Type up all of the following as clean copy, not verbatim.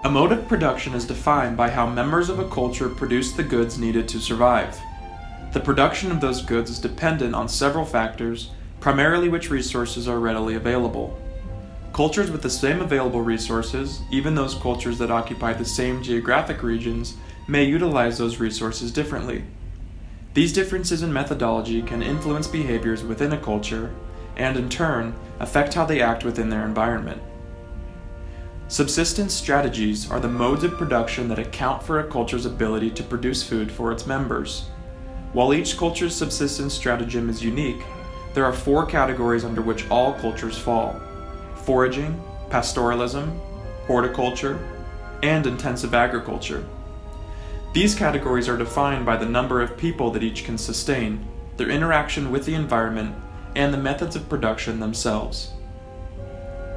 A mode of production is defined by how members of a culture produce the goods needed to survive. The production of those goods is dependent on several factors, primarily which resources are readily available. Cultures with the same available resources, even those cultures that occupy the same geographic regions, may utilize those resources differently. These differences in methodology can influence behaviors within a culture, and in turn, affect how they act within their environment. Subsistence strategies are the modes of production that account for a culture's ability to produce food for its members. While each culture's subsistence stratagem is unique, there are 4 categories under which all cultures fall: foraging, pastoralism, horticulture, and intensive agriculture. These categories are defined by the number of people that each can sustain, their interaction with the environment, and the methods of production themselves.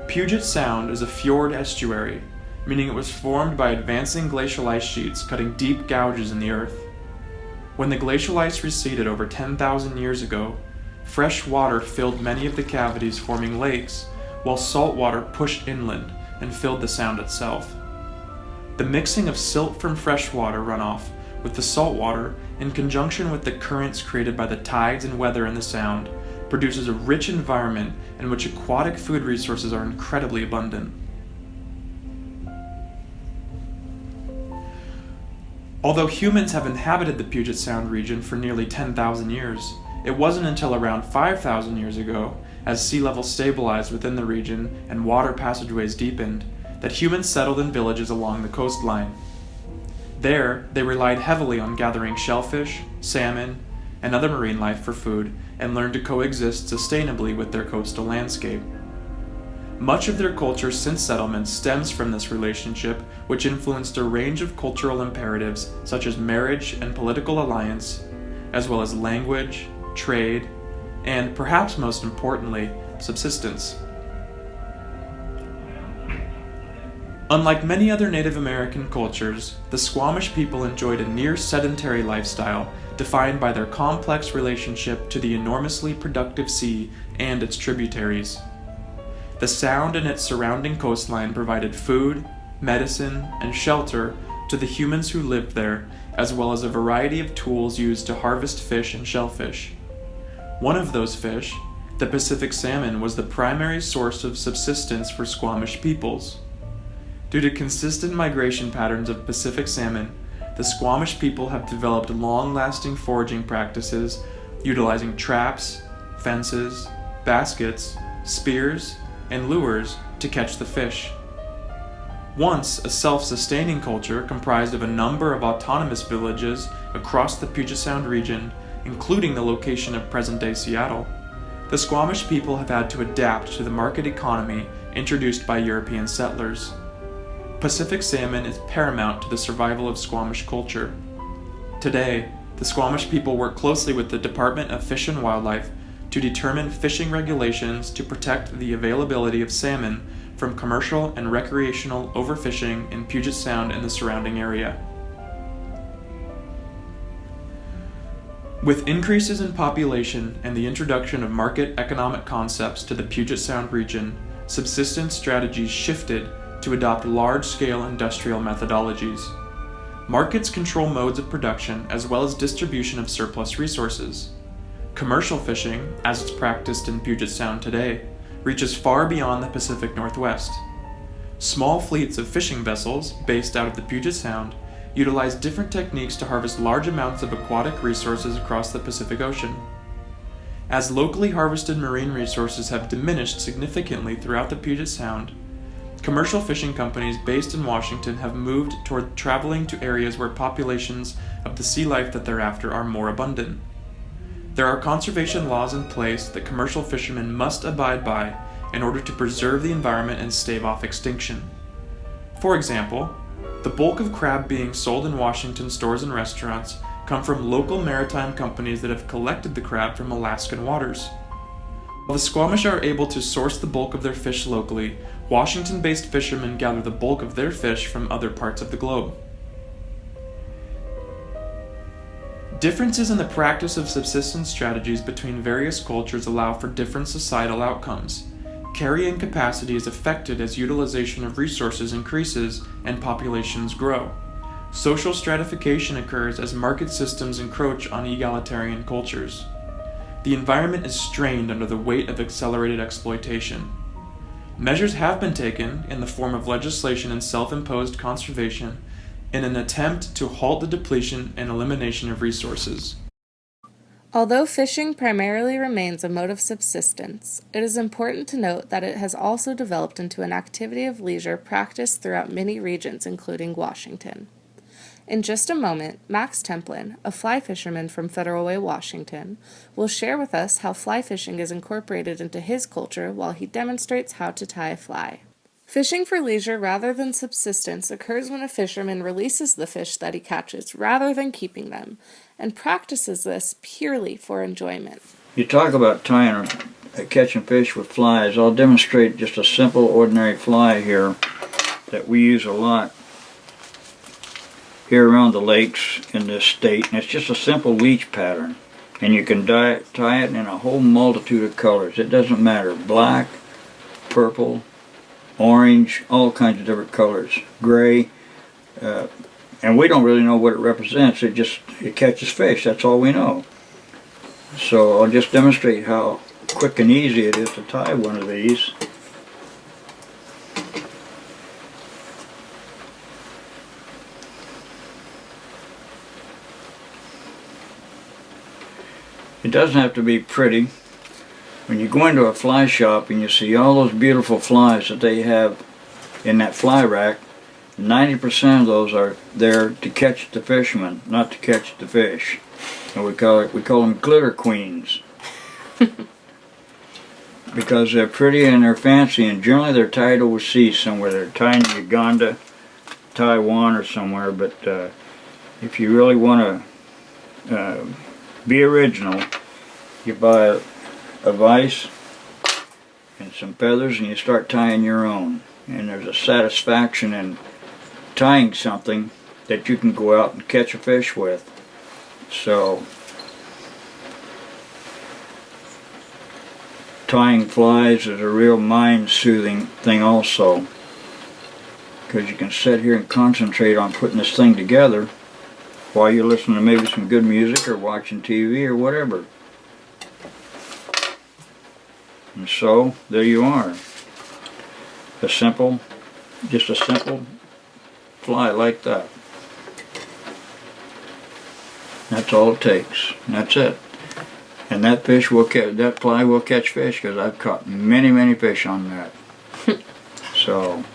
Puget Sound is a fjord estuary, meaning it was formed by advancing glacial ice sheets cutting deep gouges in the earth. When the glacial ice receded over 10,000 years ago, fresh water filled many of the cavities, forming lakes, while salt water pushed inland and filled the sound itself. The mixing of silt from freshwater runoff with the salt water, in conjunction with the currents created by the tides and weather in the sound, produces a rich environment in which aquatic food resources are incredibly abundant. Although humans have inhabited the Puget Sound region for nearly 10,000 years, it wasn't until around 5,000 years ago, as sea level stabilized within the region and water passageways deepened, that humans settled in villages along the coastline. There, they relied heavily on gathering shellfish, salmon, and other marine life for food, and learned to coexist sustainably with their coastal landscape. Much of their culture since settlement stems from this relationship, which influenced a range of cultural imperatives such as marriage and political alliance, as well as language, trade, and, perhaps most importantly, subsistence. Unlike many other Native American cultures, the Squamish people enjoyed a near-sedentary lifestyle defined by their complex relationship to the enormously productive sea and its tributaries. The Sound and its surrounding coastline provided food, medicine, and shelter to the humans who lived there, as well as a variety of tools used to harvest fish and shellfish. One of those fish, the Pacific salmon, was the primary source of subsistence for Squamish peoples. Due to consistent migration patterns of Pacific salmon, the Squamish people have developed long-lasting foraging practices utilizing traps, fences, baskets, spears, and lures to catch the fish. Once a self-sustaining culture comprised of a number of autonomous villages across the Puget Sound region, including the location of present-day Seattle, the Squamish people have had to adapt to the market economy introduced by European settlers. Pacific salmon is paramount to the survival of Squamish culture. Today, the Squamish people work closely with the Department of Fish and Wildlife to determine fishing regulations to protect the availability of salmon from commercial and recreational overfishing in Puget Sound and the surrounding area. With increases in population and the introduction of market economic concepts to the Puget Sound region, subsistence strategies shifted to adopt large-scale industrial methodologies. Markets control modes of production as well as distribution of surplus resources. Commercial fishing, as it's practiced in Puget Sound today, reaches far beyond the Pacific Northwest. Small fleets of fishing vessels, based out of the Puget Sound, utilize different techniques to harvest large amounts of aquatic resources across the Pacific Ocean. As locally harvested marine resources have diminished significantly throughout the Puget Sound, commercial fishing companies based in Washington have moved toward traveling to areas where populations of the sea life that they're after are more abundant. There are conservation laws in place that commercial fishermen must abide by in order to preserve the environment and stave off extinction. For example, the bulk of crab being sold in Washington stores and restaurants come from local maritime companies that have collected the crab from Alaskan waters. While the Squamish are able to source the bulk of their fish locally, Washington-based fishermen gather the bulk of their fish from other parts of the globe. Differences in the practice of subsistence strategies between various cultures allow for different societal outcomes. Carrying capacity is affected as utilization of resources increases and populations grow. Social stratification occurs as market systems encroach on egalitarian cultures. The environment is strained under the weight of accelerated exploitation. Measures have been taken in the form of legislation and self-imposed conservation in an attempt to halt the depletion and elimination of resources. Although fishing primarily remains a mode of subsistence, it is important to note that it has also developed into an activity of leisure practiced throughout many regions, including Washington. In just a moment, Max Templin, a fly fisherman from Federal Way, Washington, will share with us how fly fishing is incorporated into his culture while he demonstrates how to tie a fly. Fishing for leisure rather than subsistence occurs when a fisherman releases the fish that he catches rather than keeping them, and practices this purely for enjoyment. You talk about catching fish with flies. I'll demonstrate just a simple, ordinary fly here that we use a lot here around the lakes in this state, and it's just a simple leech pattern, and you can tie it in a whole multitude of colors. It doesn't matter, black, purple, orange, all kinds of different colors, gray, and we don't really know what it represents. It catches fish, that's all we know. So I'll just demonstrate how quick and easy it is to tie one of these. It doesn't have to be pretty. When you go into a fly shop and you see all those beautiful flies that they have in that fly rack, 90% of those are there to catch the fisherman, not to catch the fish. And we call them glitter queens. Because they're pretty and they're fancy, and generally they're tied overseas somewhere. They're tied in Uganda, Taiwan, or somewhere. But if you really want to be original, you buy a vise and some feathers and you start tying your own. And there's a satisfaction in tying something that you can go out and catch a fish with. So tying flies is a real mind-soothing thing also, because you can sit here and concentrate on putting this thing together while you're listening to maybe some good music or watching TV or whatever. And so there you are. Just a simple fly like that. That's all it takes. And that's it. And that fly will catch fish, because I've caught many, many fish on that. So